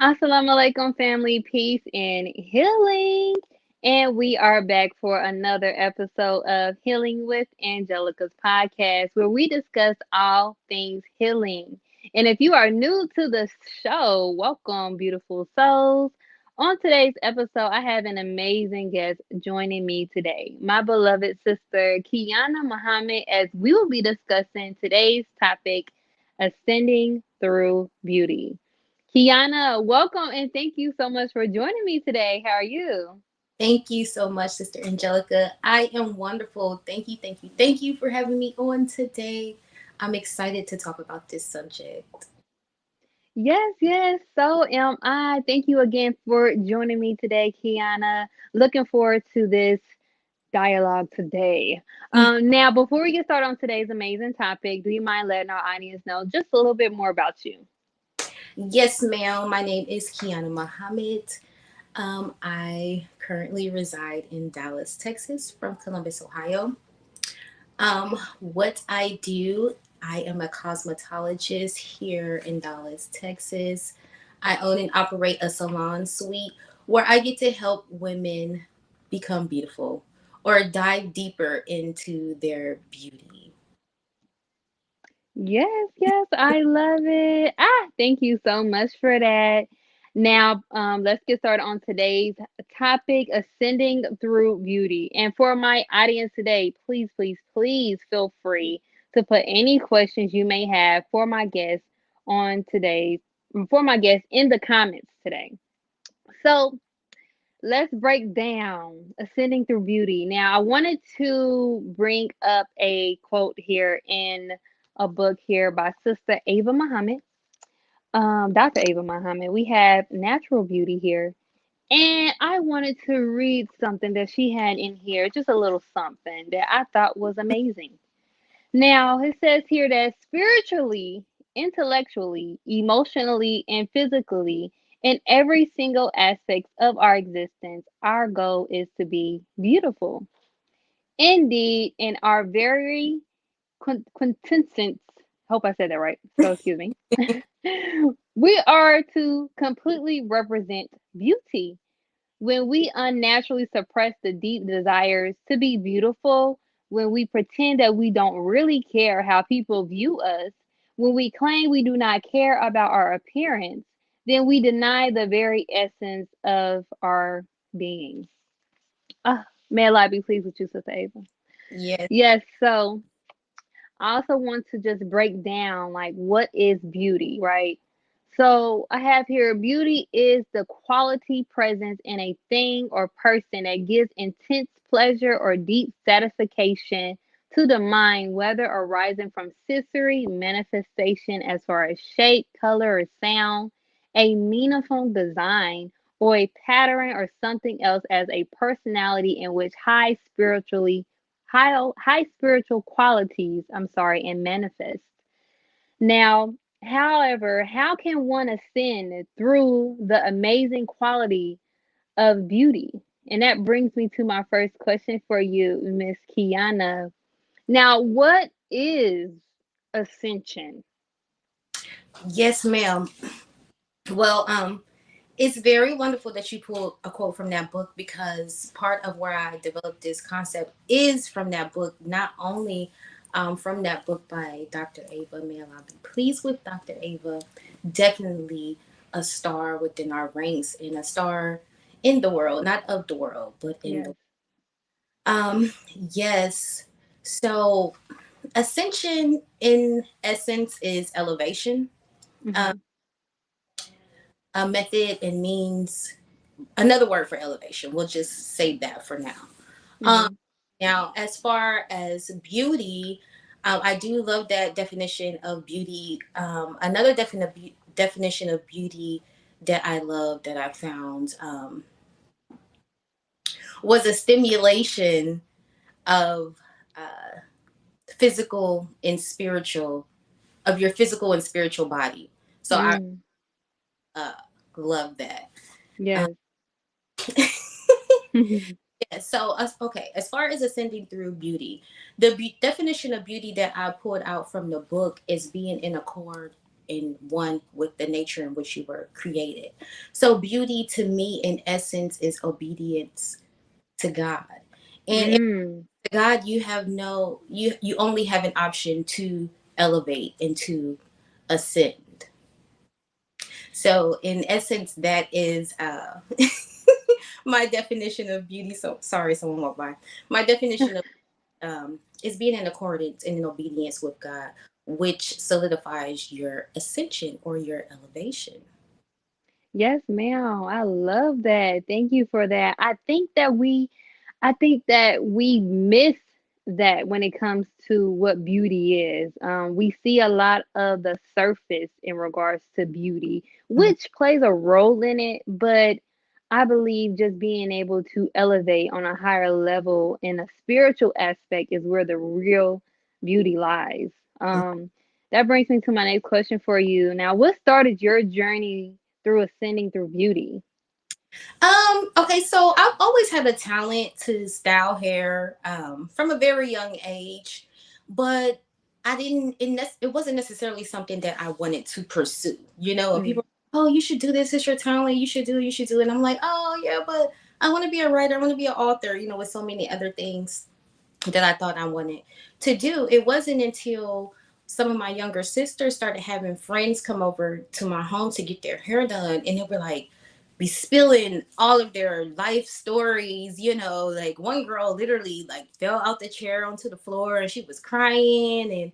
Assalamu alaikum, family, peace, and healing. And we are back for another episode of Healing with Angelica's podcast, where we discuss all things healing. And if you are new to the show, welcome, beautiful souls. On today's episode, I have an amazing guest joining me today, my beloved sister, Keyona Muhammad, as we will be discussing today's topic, ascending through beauty. Kiana, welcome and thank you so much for joining me today. How are you? Thank you so much, Sister Angelica. I am wonderful. Thank you for having me on today. I'm excited to talk about this subject. Yes, yes. So am I. Thank you again for joining me today, Kiana. Looking forward to this dialogue today. Now, before we get started on today's amazing topic, do you mind letting our audience know just a little bit more about you? Yes, ma'am. My name is Keyona Muhammad. I currently reside in Dallas, Texas, from Columbus, Ohio. What I do, I am a cosmetologist here in Dallas, Texas. I own and operate a salon suite where I get to help women become beautiful or dive deeper into their beauty. Yes, yes, I love it. Thank you so much for that. Now, let's get started on today's topic, ascending through beauty. And for my audience today, please, please, please feel free to put any questions you may have for my guests on today's, for my guests in the comments today. So let's break down ascending through beauty. Now, I wanted to bring up a quote here in a book here by Sister Ava Muhammad, Dr. Ava Muhammad. We have natural beauty here. And I wanted to read something that she had in here, just a little something that I thought was amazing. Now, it says here that spiritually, intellectually, emotionally, and physically, in every single aspect of our existence, our goal is to be beautiful. Indeed, in our very quintessence, hope I said that right, so excuse me, we are to completely represent beauty. When we unnaturally suppress the deep desires to be beautiful, when we pretend that we don't really care how people view us, when we claim we do not care about our appearance, then we deny the very essence of our being. May Allah be pleased with you, Sister Ava. Yes. Yes, so I also want to just break down like what is beauty, right? So I have here beauty is the quality presence in a thing or person that gives intense pleasure or deep satisfaction to the mind, whether arising from sensory manifestation as far as shape, color, or sound, a meaningful design, or a pattern or something else as a personality in which high spiritual qualities, and manifest. Now, however, how can one ascend through the amazing quality of beauty? And that brings me to my first question for you, Miss Kiana. Now, what is ascension? Yes, ma'am. Well, it's very wonderful that you pulled a quote from that book because part of where I developed this concept is from that book, not only from that book by Dr. Ava. May Allah be pleased with Dr. Ava. Definitely a star within our ranks and a star in the world, not of the world, but in the Yes. yes. So ascension in essence is elevation. Um, Hmm. a method and means another word for elevation. We'll just say that for now. Um, Hmm. Now, as far as beauty, I do love that definition of beauty. Another definition of beauty that I love that I found was a stimulation of uh, physical and spiritual, of your physical and spiritual body. So I Mm. uh, love that. Um, Yes. Yeah, so, okay, as far as ascending through beauty, the definition of beauty that I pulled out from the book is being in accord. in one with the nature in which you were created. So beauty to me in essence is obedience to God. And in Mm. God you have no you only have an option to elevate and to ascend. So in essence that is my definition of beauty. So sorry someone walked by. My definition of is being in accordance and in obedience with God, which solidifies your ascension or your elevation. Yes, ma'am. I love that. Thank you for that. I think that we miss that when it comes to what beauty is. We see a lot of the surface in regards to beauty, Mhm. which plays a role in it, but I believe just being able to elevate on a higher level in a spiritual aspect is where the real beauty lies. That brings me to my next question for you. Now, what started your journey through ascending through beauty? Okay, so I've always had a talent to style hair from a very young age, but I didn't. It wasn't necessarily something that I wanted to pursue. You know, and Mm, people, oh, you should do this. It's your talent. You should do it. You should do it. And I'm like, oh yeah, but I want to be a writer. I want to be an author. You know, with so many other things that I thought I wanted to do. It wasn't until some of my younger sisters started having friends come over to my home to get their hair done, and they were like, be spilling all of their life stories. You know, like one girl literally like fell out the chair onto the floor and she was crying, and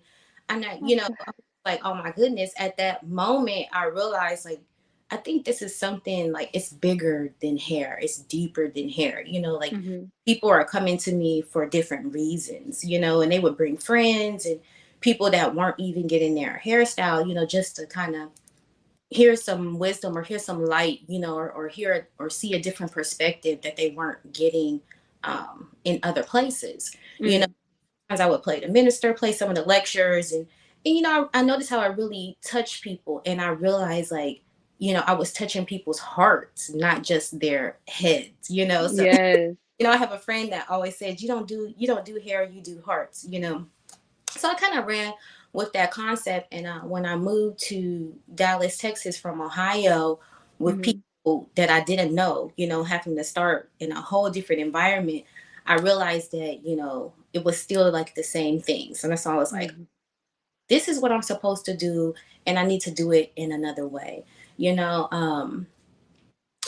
oh my God. I was like, oh my goodness. At that moment, I realized like I think this is something like it's bigger than hair. It's deeper than hair. You know, like Mhm. people are coming to me for different reasons, you know, and they would bring friends and people that weren't even getting their hairstyle, you know, just to kind of hear some wisdom or hear some light, you know, or hear or see a different perspective that they weren't getting in other places. You know, Mm. as I would play the minister, play some of the lectures, and you know, I noticed how I really touch people, and I realized like, you know, I was touching people's hearts, not just their heads. You know, so Yes. you know, I have a friend that always says, you don't do hair, you do hearts. You know, so I kind of ran with that concept, and when I moved to Dallas, Texas from Ohio, with Mhm. people that I didn't know, you know, having to start in a whole different environment, I realized that you know it was still like the same things, and that's why I was like, Mhm. this is what I'm supposed to do, and I need to do it in another way. You know,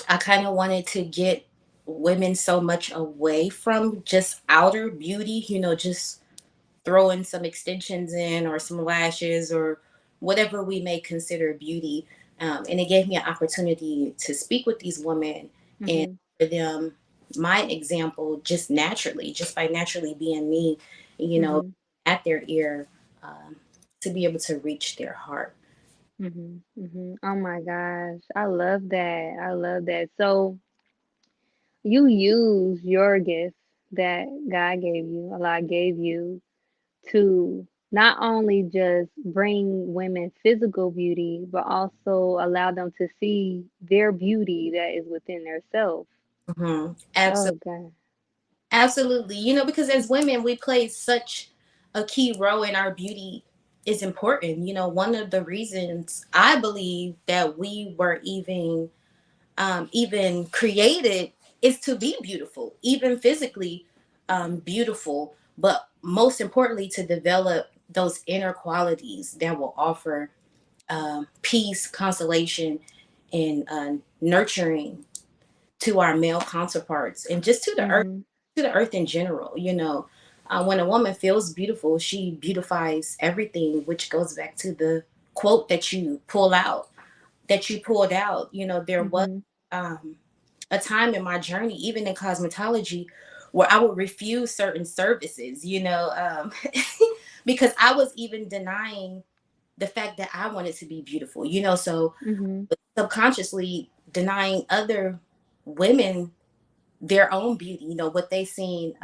I kind of wanted to get women so much away from just outer beauty, you know, just throwing some extensions in or some lashes or whatever we may consider beauty. And it gave me an opportunity to speak with these women and Mhm. for them my example just naturally, just by naturally being me, you know, Mhm. at their ear, um, to be able to reach their heart. Mhm. Mhm. Oh my gosh. I love that. I love that. So you use your gift that God gave you, Allah gave you, to not only just bring women physical beauty, but also allow them to see their beauty that is within their self. Absolutely. Oh God. Absolutely. You know, because as women, we play such a key role in our beauty is important. You know, one of the reasons I believe that we were even created is to be beautiful, even physically beautiful, but most importantly to develop those inner qualities that will offer peace, consolation, and nurturing to our male counterparts and just Mhm. to the earth in general. You know, when a woman feels beautiful, she beautifies everything, which goes back to the quote that you pulled out. You know, there was Mhm. um, a time in my journey, even in cosmetology, where I would refuse certain services. You know, because I was even denying the fact that I wanted to be beautiful. You know, so Mhm. subconsciously denying other women their own beauty, you know, what they seen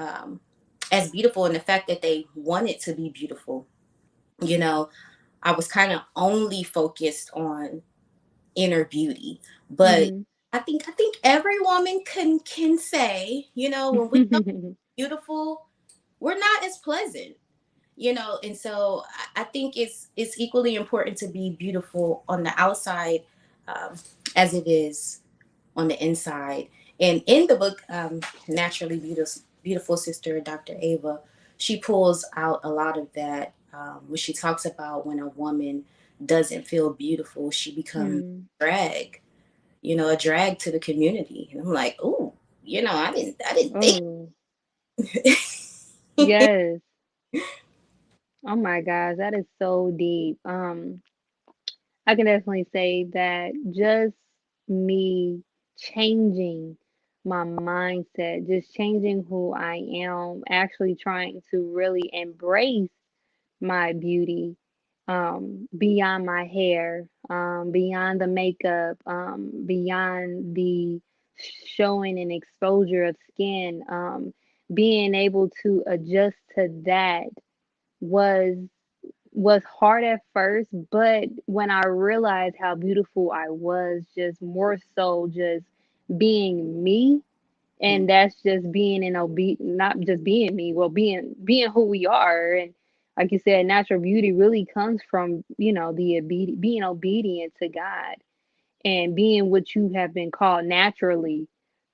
as beautiful and the fact that they wanted to be beautiful. You know, I was kind of only focused on inner beauty. But Mhm. I think every woman can say, you know, when we are beautiful, we're not as pleasant. And so I think it's equally important to be beautiful on the outside, um, as it is on the inside. And in the book, Naturally Beautiful Sister, Dr. Ava, she pulls out a lot of that when she talks about when a woman doesn't feel beautiful, she becomes Mm. drag, a drag to the community. And I'm like, ooh, I didn't think. Oh, yes. Oh my gosh, that is so deep. I can definitely say that just me changing my mindset, just changing who I am, actually trying to really embrace my beauty, beyond my hair, beyond the makeup, beyond the showing and exposure of skin, being able to adjust to that was hard at first, but when I realized how beautiful I was, just more so just being me, and that's just being not just being me, well, being who we are. And like you said, natural beauty really comes from, being obedient to God and being what you have been called naturally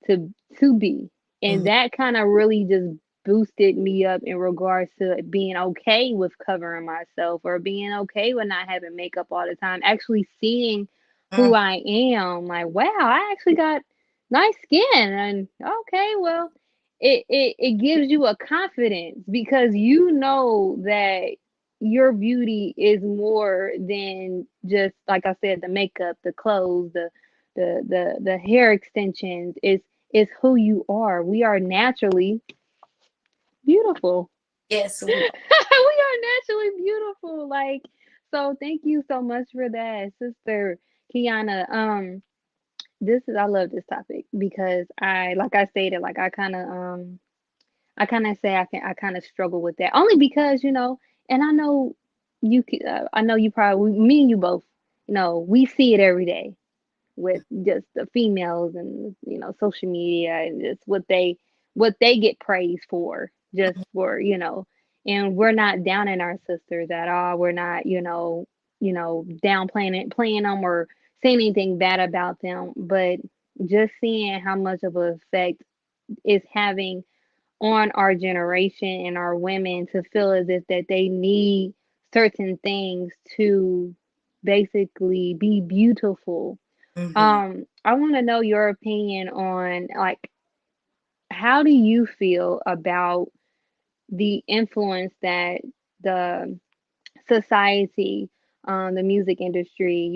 to be. And Mhm. that kind of really just boosted me up in regards to being okay with covering myself, or being okay with not having makeup all the time, actually seeing who I am, like, wow, I actually got nice skin. And okay, well, it gives you a confidence because you know that your beauty is more than just, like I said, the makeup, the clothes, the hair extensions. Is who you are. We are naturally beautiful. Yes, We we. are naturally beautiful. Like, so thank you so much for that, Sister Keyona. This is, I love this topic because like I stated, like I kind of say I kind of struggle with that only because, and I know I know you probably, me and you both, we see it every day with just the females and, social media, and just what they get praised for, just for, and we're not downing our sisters at all. We're not, downplaying playing them or saying anything bad about them, but just seeing how much of an effect it's having on our generation and our women to feel as if that they need certain things to basically be beautiful. Mhm. I want to know your opinion on, like, how do you feel about the influence that the society, the music industry,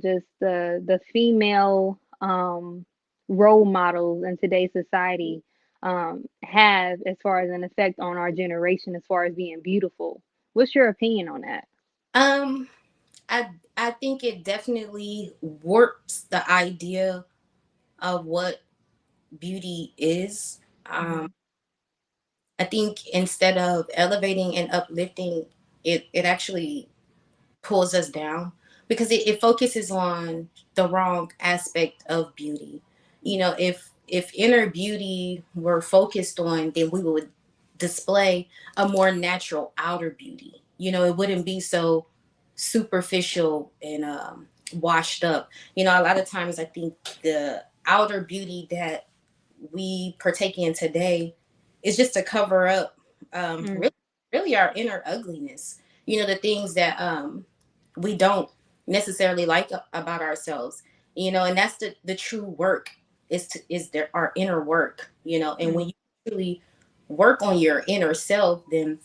just the female role models in today's society have as far as an effect on our generation as far as being beautiful. What's your opinion on that? Um, I think it definitely warps the idea of what beauty is. Um, Mhm. I think instead of elevating and uplifting, it actually pulls us down because it focuses on the wrong aspect of beauty. If inner beauty were focused on, then we would display a more natural outer beauty. It wouldn't be so superficial and washed up. A lot of times I think the outer beauty that we partake in today is just to cover up, Mm, really our inner ugliness. The things that we don't necessarily like about ourselves. And that's the true work is there our inner work. And when mm, you truly work on your inner self, then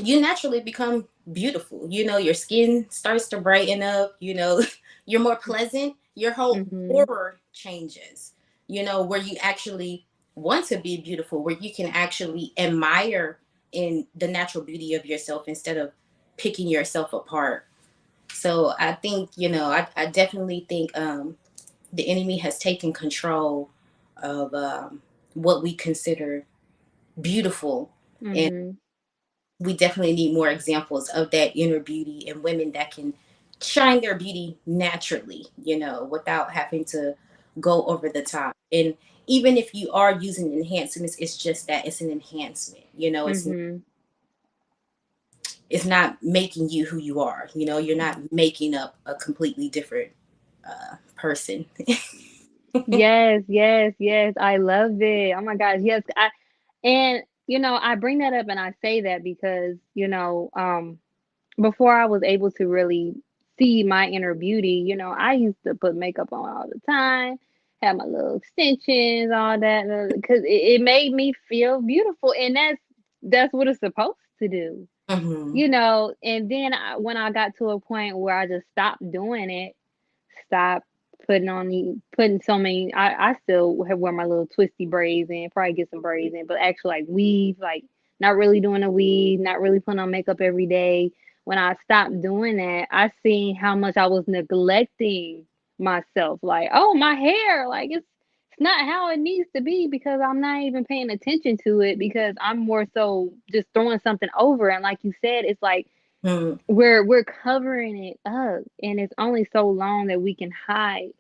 you naturally become beautiful. Your skin starts to brighten up. You're more pleasant. Your whole mhm, aura changes. Where you actually want to be beautiful, where you can actually admire in the natural beauty of yourself instead of picking yourself apart. So I think, I definitely think the enemy has taken control of what we consider beautiful. And mhm, we definitely need more examples of that inner beauty and women that can shine their beauty naturally, without having to go over the top. And even if you are using enhancements, it's just that it's an enhancement. It's mhm. it's not making you who you are. You know, you're not making up a completely different person. Yes, yes, yes. I love it. Oh my gosh, yes. And I bring that up and I say that because, before I was able to really see my inner beauty, I used to put makeup on all the time, have my little extensions, all that, because it made me feel beautiful, and that's what it's supposed to do, Hmm. And then when I got to a point where I just stopped doing it, stop putting so many. I still have wear my little twisty braids in, probably get some braids in, but actually like weave, like not really doing a weave, not really putting on makeup every day. When I stopped doing that, I seen how much I was neglecting myself. Like, oh, my hair, like it's not how it needs to be because I'm not even paying attention to it because I'm more so just throwing something over. And like you said, it's like Hmm. we're covering it up, and it's only so long that we can hide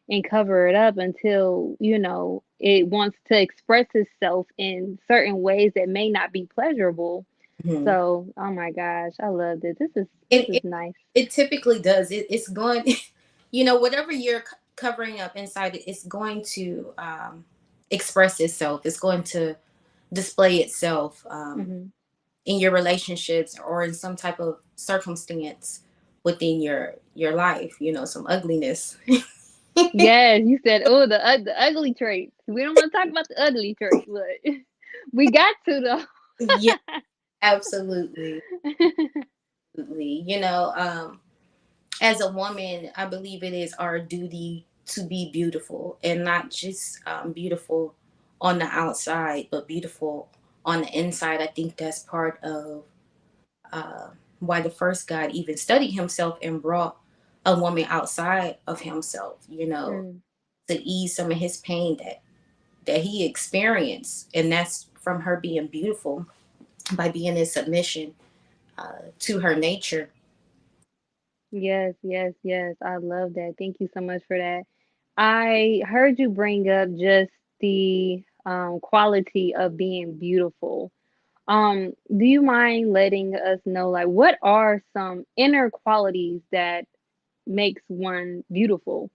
and cover it up until it wants to express itself in certain ways that may not be pleasurable. Hmm. So, oh my gosh, I love this. This It, is it nice. it typically does. It's going, whatever you're covering up inside, it's going to express itself. It's going to display itself Hmm. in your relationships or in some type of circumstance within your life. Some ugliness. Yes, you said, oh, the ugly traits. We don't want to talk about the ugly traits, but we got to though. Yeah, absolutely, absolutely. As a woman, I believe it is our duty to be beautiful, and not just beautiful on the outside, but beautiful on the inside. I think that's part of uh, why the first God even studied himself and brought a woman outside of himself, Mm. to ease some of his pain that he experienced. And that's from her being beautiful by being in submission to her nature. Yes, yes, yes. I love that. Thank you so much for that. I heard you bring up just the quality of being beautiful. Do you mind letting us know, like, what are some inner qualities that makes one beautiful?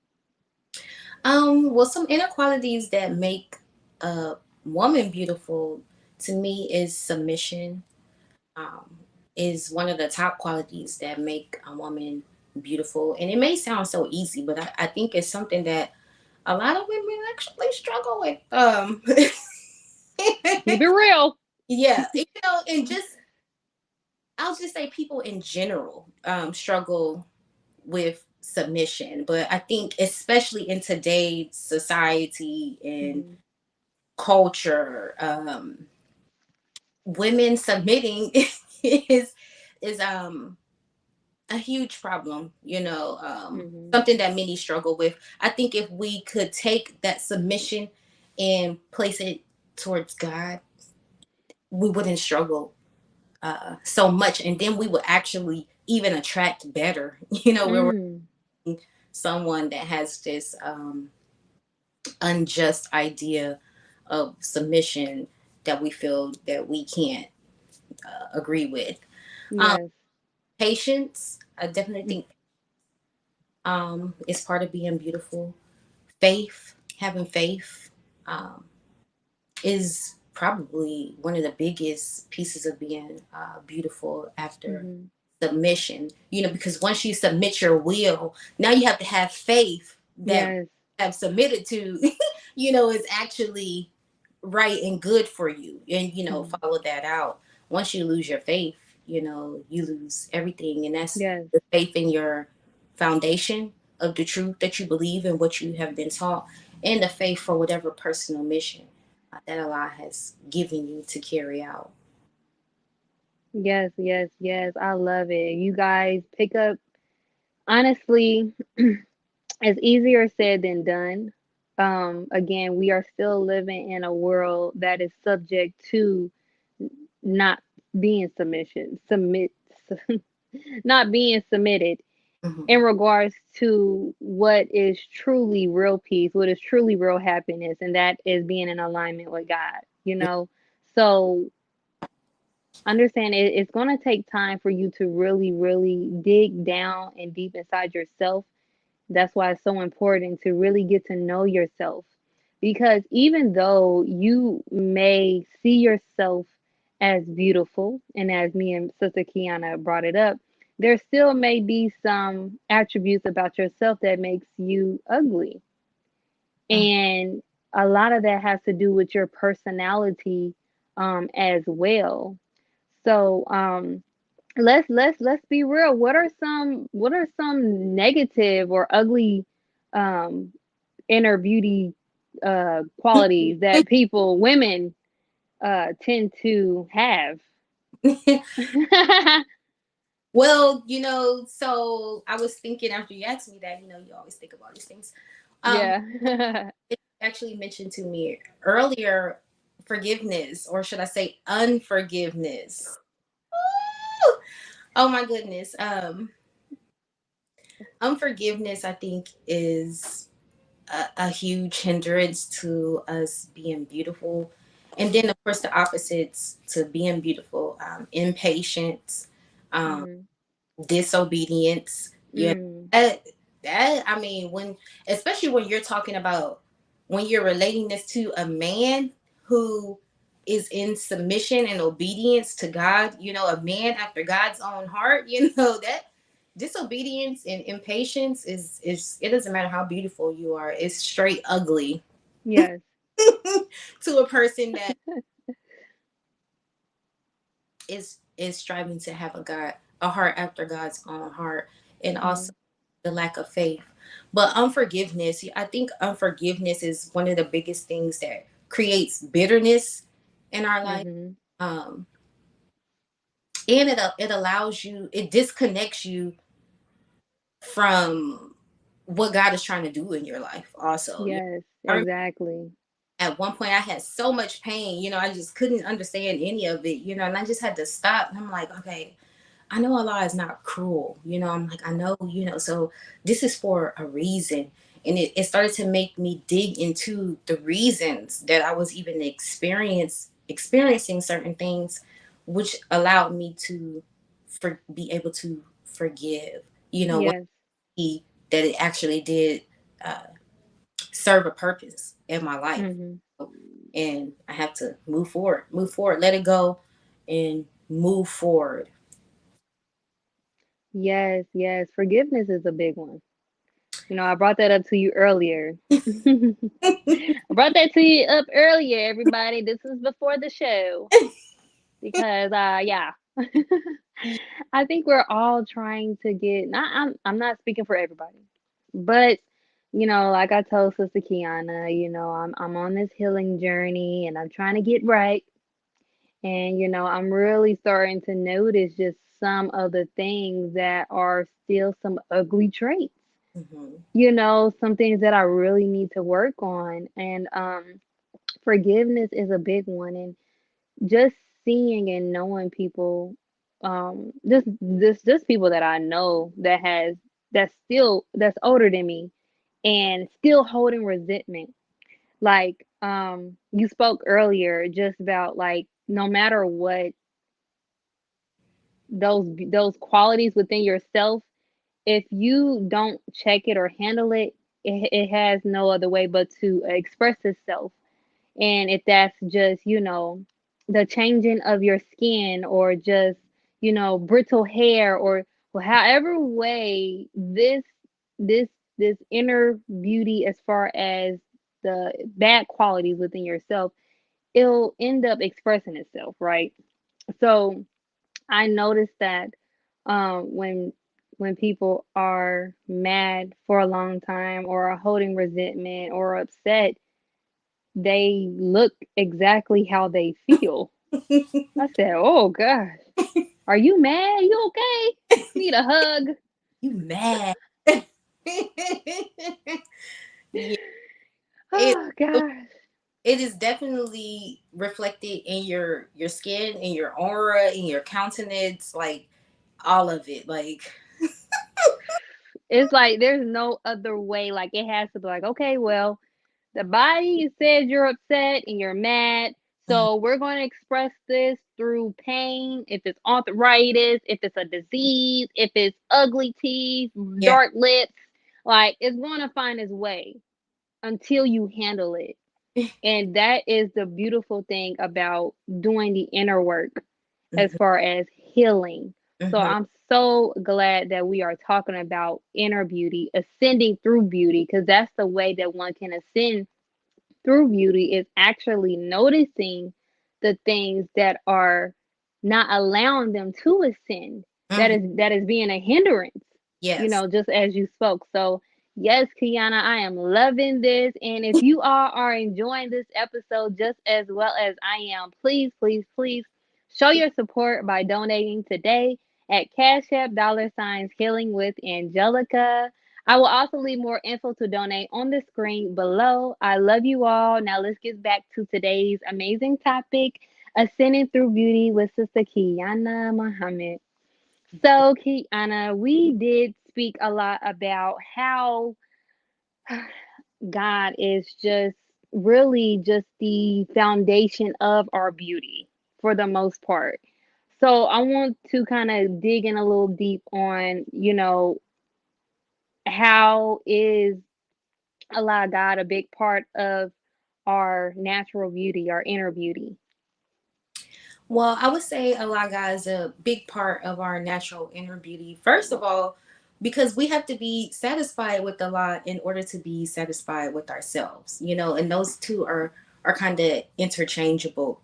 Well, some inequalities that make a woman beautiful to me is submission. Um, is one of the top qualities that make a woman beautiful. And it may sound so easy, but I think it's something that a lot of women actually struggle with. Keep it real. Yeah, and just I'll just say people in general struggle with submission, but I think especially in today's society and Hmm. culture, women submitting is a huge problem, Hmm. something that many struggle with. I think if we could take that submission and place it towards God, we wouldn't struggle so much, and then we would actually even attract better. Where we're Mm. someone that has this unjust idea of submission that we feel that we can't agree with. Um, Yes. Patience, I definitely think, is part of being beautiful. Faith, having faith, um, is probably one of the biggest pieces of being beautiful after Hmm. submission. Because once you submit your will, now you have to have faith that Yes. have submitted to, is actually right and good for you, and Mhm. follow that out. Once you lose your faith, you lose everything, and that's Yes. the faith in your foundation of the truth that you believe and what you have been taught, and the faith for whatever personal mission that Allah has given you to carry out. Yes, yes, yes. I love it. You guys pick up, honestly, it's easier said than done. Again, we are still living in a world that is subject to not being not being submitted in Hmm. regards to what is truly real peace, what is truly real happiness, and that is being in alignment with God. So Understand it's going to take time for you to really, really dig down and deep inside yourself. That's why it's so important to really get to know yourself. Because even though you may see yourself as beautiful, and as me and Sister Keyona brought it up, there still may be some attributes about yourself that makes you ugly. Mm. And a lot of that has to do with your personality as well. So let's be real. What are some negative or ugly um inner beauty qualities that women tend to have? Well, so I was thinking after you asked me that, you always think about these things. Um, Yeah. it actually mentioned to me earlier forgiveness, or should I say unforgiveness. Woo! Oh my goodness. Unforgiveness, I think, is a huge hindrance to us being beautiful. And then, of course, the opposites to being beautiful: impatience, um, Mhm. disobedience. Yeah, Mm. that, I mean, especially when you're talking about, when you're relating this to a man who is in submission and obedience to God, a man after God's own heart, that disobedience and impatience is it doesn't matter how beautiful you are, it's straight ugly Yes. to a person that is striving to have a heart after God's own heart, and also Mhm. the lack of faith. But unforgiveness, I think unforgiveness is one of the biggest things that creates bitterness in our life. Mhm. Um, and it allows you, it disconnects you from what God is trying to do in your life. Also, Yes, I remember exactly. at one point I had so much pain. I just couldn't understand any of it. And I just had to stop. And I'm like, okay, I know Allah is not cruel. I'm like, I know, so this is for a reason. And it started to make me dig into the reasons that I was even experiencing certain things, which allowed me to be able to forgive, when Yes. that it actually did uh, serve a purpose in my life. Mhm. And I have to move forward, let it go, and move forward. Yes, yes. Forgiveness is a big one. I brought that up to you earlier. I brought that to you up earlier, everybody. This is before the show because yeah. I think we're all trying to get not I'm not speaking for everybody. But like I told Sister Keyona, I'm on this healing journey and I'm trying to get right. And I'm really starting to notice just some of the things that are still some ugly traits. Mhm. Some things that I really need to work on. And forgiveness is a big one. And just seeing and knowing people, just people that I know that's older than me and still holding resentment. Like you spoke earlier just about like no matter what those qualities within yourself, if you don't check it or handle it, it has no other way but to express itself. And if that's just, the changing of your skin or just, brittle hair or however way this this inner beauty as far as the bad qualities within yourself, it'll end up expressing itself, right? So I noticed that when people are mad for a long time or are holding resentment or upset, they look exactly how they feel. I said, "Oh gosh, are you mad? You okay? Need a hug?" You mad? Yeah, it Oh gosh. it is definitely reflected in your skin, in your aura, in your countenance, like all of it. Like, It's like there's no other way. Like it has to be like, okay, well, the body says you're upset and you're mad. Mhm. So we're going to express this through pain, if it's arthritis, if it's a disease, if it's ugly teeth, Yeah. dark lips, like it's going to find its way until you handle it. And that is the beautiful thing about doing the inner work as Mhm. far as healing. So Mhm. I'm so glad that we are talking about inner beauty, ascending through beauty, because that's the way that one can ascend through beauty is actually noticing the things that are not allowing them to ascend. Mhm. That is being a hindrance, Yes. just as you spoke. So yes, Keyona, I am loving this. And if you all are enjoying this episode just as well as I am, please, please, please show your support by donating today at Cash App $ Healing with Angelica. I will also leave more info to donate on the screen below. I love you all. Now let's get back to today's amazing topic, ascending through beauty with Sister Keyona Muhammad. So, Keyona, we did speak a lot about how God is just really just the foundation of our beauty for the most part. So, I want to kind of dig in a little deep on, how is allow God a big part of our natural beauty, our inner beauty. Well, I would say a lot, guys, a big part of our natural inner beauty. First of all, because we have to be satisfied with the law in order to be satisfied with ourselves, and those two are kind of interchangeable.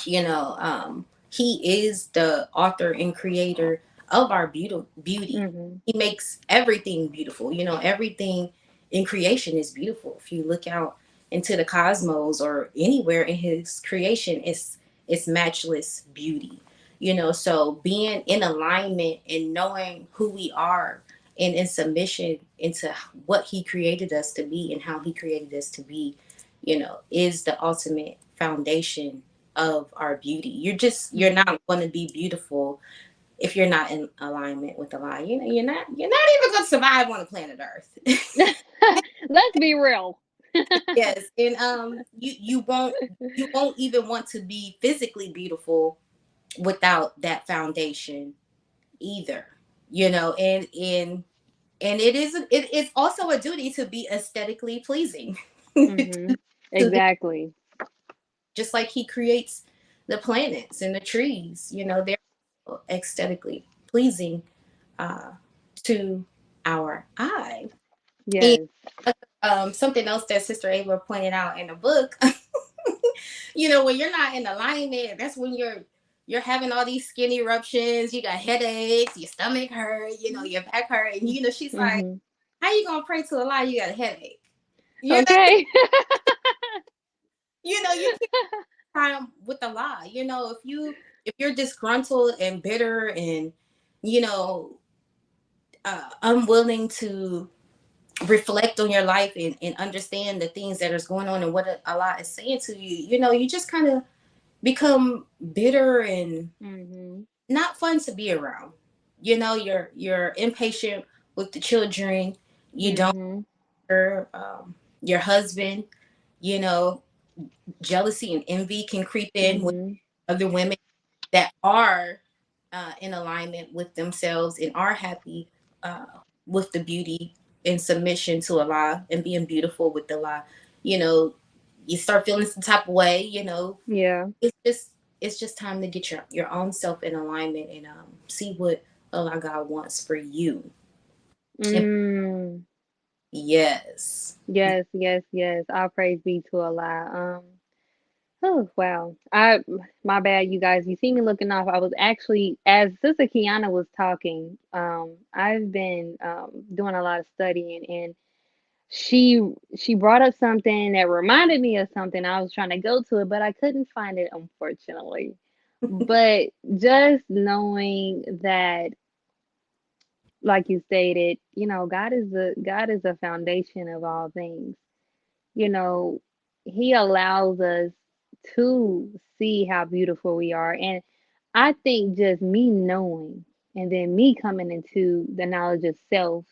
He is the author and creator of our beauty. Mhm. He makes everything beautiful. Everything in creation is beautiful. If you look out into the cosmos or anywhere in his creation, it's matchless beauty. So being in alignment and knowing who we are and in submission into what he created us to be and how he created us to be, is the ultimate foundation of our beauty. You're Mhm. not going to be beautiful if you're not in alignment with the line. You're not even going to survive on the planet Earth. Let's be real. Yes, and you won't even want to be physically beautiful without that foundation either. And it's also a duty to be aesthetically pleasing. Mhm. To the Exactly. Just like he creates the planets and the trees, they're aesthetically pleasing uh, to our eye. And Yes. something else that Sister Ava pointed out in the book, when you're not in alignment, that's when you're having all these skin eruptions, you got headaches, your stomach hurt, your back hurt, and she's like, Mhm. "How you gonna pray to Allah? You got a headache?" You know, Okay. you can't time with the lie. If you're disgruntled and bitter and you know unwilling to reflect on your life and understand the things that is going on and what Allah is saying to you, you just kind of become bitter and Mhm. not fun to be around. You're impatient with the children. You don't Mhm. your husband. You know, jealousy and envy can creep in with Mhm. other women that are in alignment with themselves and are happy uh, with the beauty and submission to Allah and being beautiful with the Allah. You know, you start feeling some type of way. Yeah. It's just time to get your own self in alignment and see what Allah God wants for you. And Mm. yes. Yes, yes, yes. All praise be to Allah. Oh wow. My bad, you guys. You see me looking off. I was actually, as Sister Keyona was talking, I've been doing a lot of studying, and she brought up something that reminded me of something. I was trying to go to it, but I couldn't find it, unfortunately. But just knowing that, like you stated, God is the foundation of all things. You know, He allows us to see how beautiful we are. And I think just me knowing and then me coming into the knowledge of self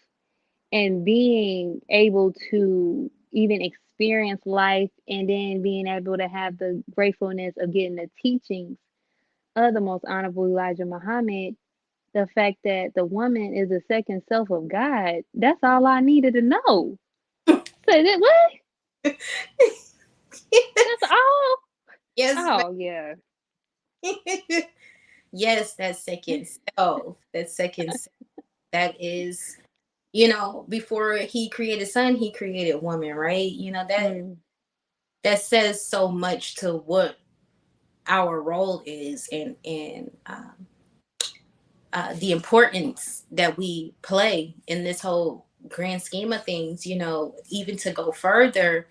and being able to even experience life, and then being able to have the gratefulness of getting the teachings of the most honorable Elijah Muhammad, the fact that the woman is the second self of God, that's all I needed to know. So that what? That's all? Yes, Oh yeah. ma'am. Yes, that second self. That second self. That is, before he created son, he created woman, right? Mm, That says so much to what our role is, and the importance that we play in this whole grand scheme of things. Even to go further,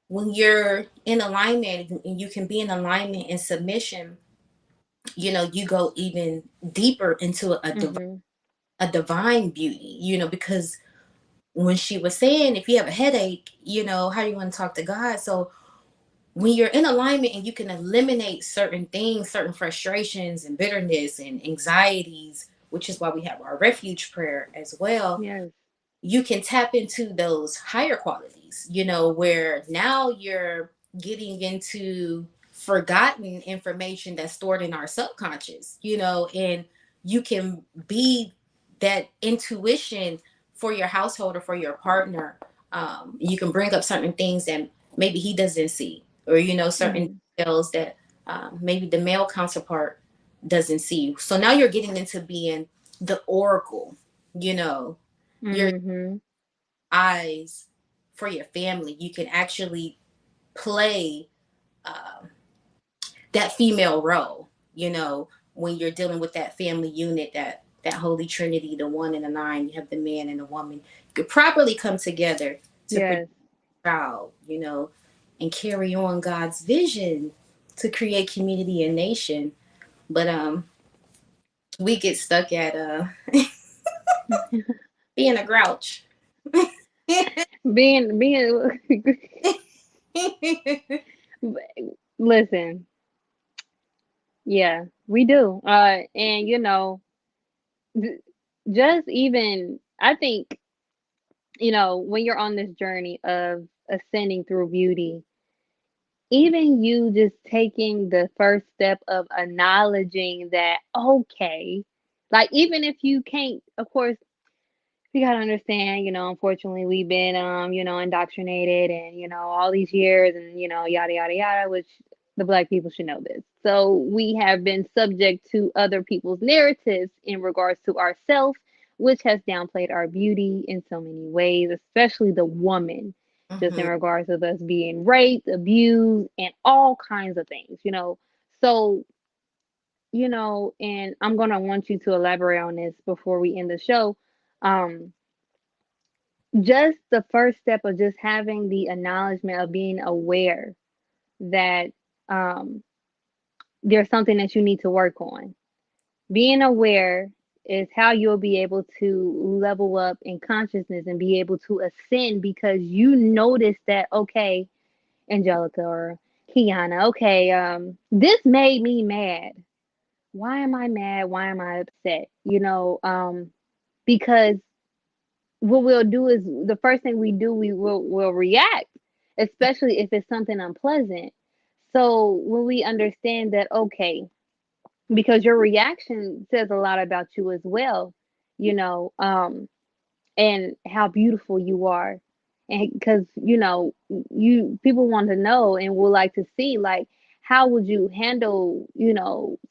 when you're in alignment and you can be in alignment and submission, you go even deeper into mhm. a divine beauty, because when she was saying, if you have a headache, how you want to talk to God. So when you're in alignment and you can eliminate certain things, certain frustrations and bitterness and anxieties, which is why we have our refuge prayer as well, Yes. you can tap into those higher qualities, where now you're getting into forgotten information that's stored in our subconscious, and you can be that intuition for your household or for your partner. You can bring up certain things that maybe he doesn't see, or, certain Mhm. details that maybe the male counterpart doesn't see. So now you're getting into being the oracle, you know, your Mhm. eyes for your family. You can actually play uh, that female role, when you're dealing with that family unit, that holy trinity, the one and the nine. You have the man and the woman. You could properly come together to produce Yes. a child, and carry on God's vision to create community and nation. But we get stuck at being a grouch. Being listen, yeah, we do. And th- just even I think, when you're on this journey of ascending through beauty, even you just taking the first step of acknowledging that, okay, like even if you can't, of course, you gotta understand, unfortunately we've been indoctrinated and all these years and yada yada yada, which the black people should know this. So we have been subject to other people's narratives in regards to ourselves, which has downplayed our beauty in so many ways, especially the woman, just in Hmm. regards of us being raped, abused, and all kinds of things. So, and I'm gonna want you to elaborate on this before we end the show. Um, just the first step of just having the acknowledgement of being aware that um, there's something that you need to work on. Being aware is how you'll be able to level up in consciousness and be able to ascend because you notice that, okay, Angelica or Keyona, okay, this made me mad. Why am I mad? Why am I upset? Because what we'll do is the first thing we do, will react, especially if it's something unpleasant. So when we understand that, okay, because your reaction says a lot about you as well, you know, and how beautiful you are, and because you people want to know and would like to see, like, how would you handle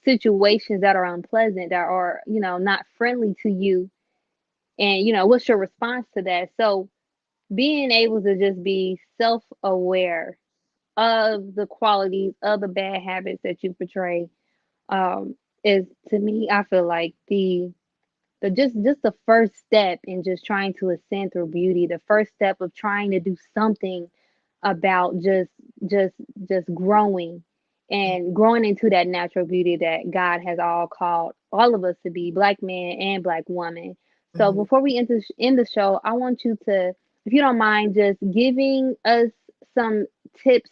situations that are unpleasant, that are not friendly to you, and what's your response to that. So being able to just be self-aware of the qualities of the bad habits that you portray, is, to me, I feel like just the first step in just trying to ascend through beauty, the first step of trying to do something about just just growing into that natural beauty that God has all called all of us to be, black man and black woman. So Hmm. before we end the show, I want you to, if you don't mind, just giving us some tips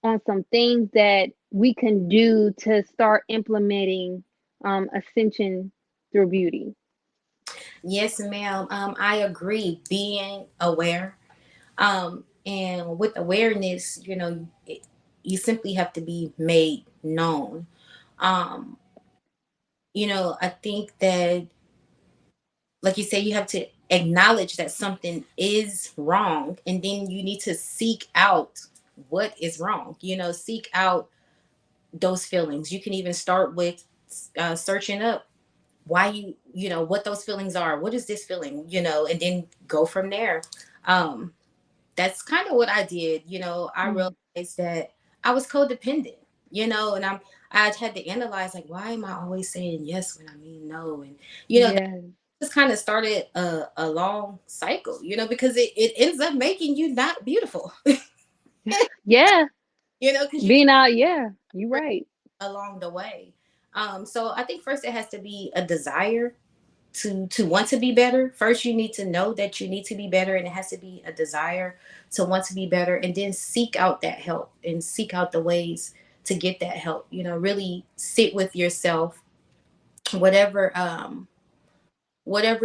on some things that we can do to start implementing ascension through beauty. Yes, ma'am. I agree. Being aware. And with awareness, you simply have to be made known. Um, I think that, like you say, you have to acknowledge that something is wrong, and then you need to seek out what is wrong. Seek out those feelings. You can even start with searching up why what those feelings are. What is this feeling? And then go from there. Um, that's kind of what I did. I Mm. realized that I was codependent. And I had to analyze, like, why am I always saying yes when I mean no? And that Yes. just kind of started a long cycle. Because it ends up making you not beautiful. Yeah. Because you Being out, yeah, you right. along the way. So I think first it has to be a desire to want to be better. First, you need to know that you need to be better, and it has to be a desire to want to be better, and then seek out that help and seek out the ways to get that help. Really sit with yourself. Whatever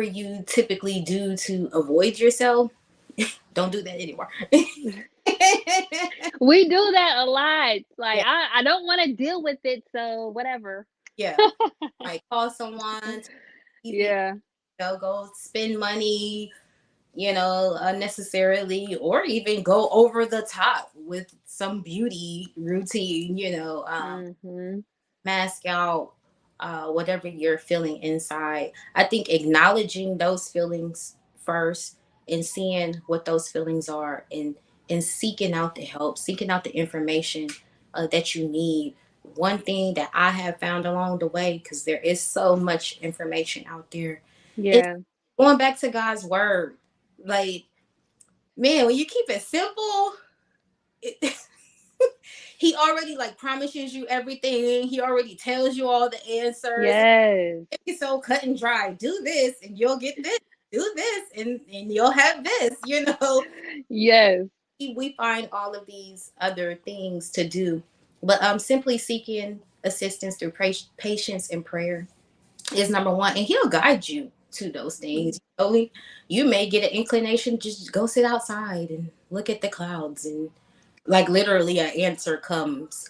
you typically do to avoid yourself, don't do that anymore. We do that a lot. Like Yeah, I don't want to deal with it, so whatever. yeah. Like, call someone to even Yeah. go spend money, unnecessarily, or even go over the top with some beauty routine, Mhm. mask out whatever you're feeling inside. I think acknowledging those feelings first, and seeing what those feelings are, and seeking out the help, seeking out the information that you need. One thing that I have found along the way, because there is so much information out there, is Yeah. going back to God's word. Like, man, when you keep it simple, it, he already like promises you everything. He already tells you all the answers. Yes. It's so cut and dry. Do this and you'll get this. Do this and you'll have this. Yes. We find all of these other things to do, but simply seeking assistance through patience and prayer is number one, and he'll guide you to those things. You may get an inclination, just go sit outside and look at the clouds, and like literally an answer comes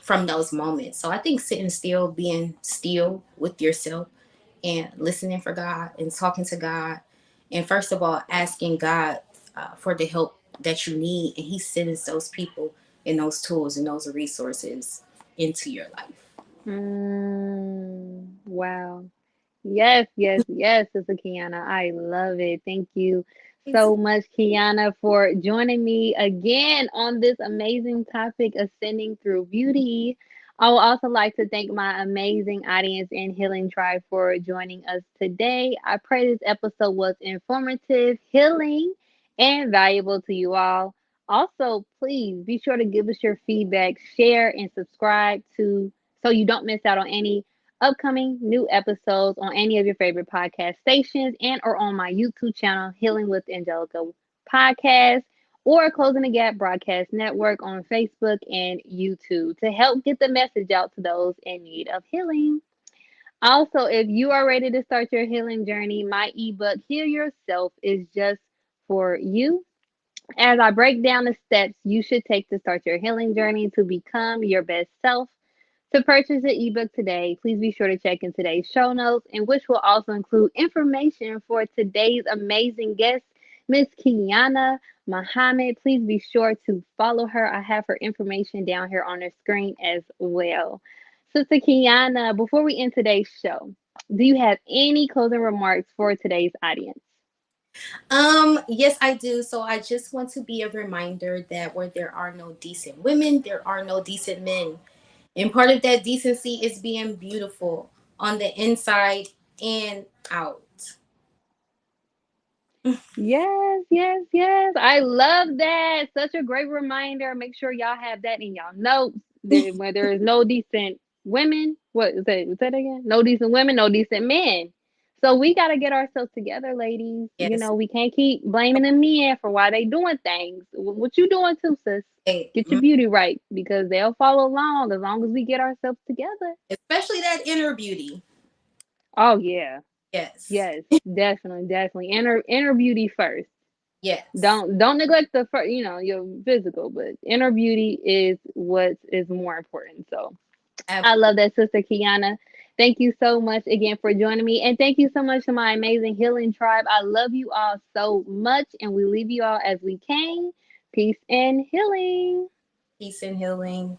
from those moments. So I think sitting still, being still with yourself, and listening for God and talking to God, and first of all asking God for the help that you need, and he sends those people and those tools and those resources into your life. Wow. Yes, yes, yes, Sister Kiana. I love it. Thank you so much, Kiana, for joining me again on this amazing topic, ascending through beauty. I would also like to thank my amazing audience and Healing Tribe for joining us today. I pray this episode was informative, healing, and valuable to you all. Also, please be sure to give us your feedback, share, and subscribe to so you don't miss out on any upcoming new episodes on any of your favorite podcast stations and or on my YouTube channel, Healing with Angelica Podcast, or Closing the Gap Broadcast Network on Facebook and YouTube to help get the message out to those in need of healing. Also, if you are ready to start your healing journey, my ebook, Heal Yourself, is just for you. As I break down the steps you should take to start your healing journey to become your best self. To purchase the ebook today, please be sure to check in today's show notes, and which will also include information for today's amazing guest, Miss Kiana Muhammad. Please be sure to follow her. I have her information down here on the screen as well. Sister Kiana, before we end today's show, do you have any closing remarks for today's audience? Yes, I do. So I just want to be a reminder that where there are no decent women, there are no decent men. And part of that decency is being beautiful on the inside and out. Yes, yes, yes. I love that. Such a great reminder. Make sure y'all have that in y'all notes. Where there is no decent women. What is that? Is that again? No decent women, no decent men. So we got to get ourselves together, ladies. Yes. We can't keep blaming the men for why they doing things. What you doing too, sis? Hey, Get your beauty right because they'll follow along as long as we get ourselves together. especially that inner beauty. Oh yeah. Yes. Yes, definitely, definitely. Inner beauty first. Yes. Don't neglect your physical, but inner beauty is what is more important. So I love that, Sister Keyona. Thank you so much again for joining me. And thank you so much to my amazing healing tribe. I love you all so much. And we leave you all as we came. Peace and healing. Peace and healing.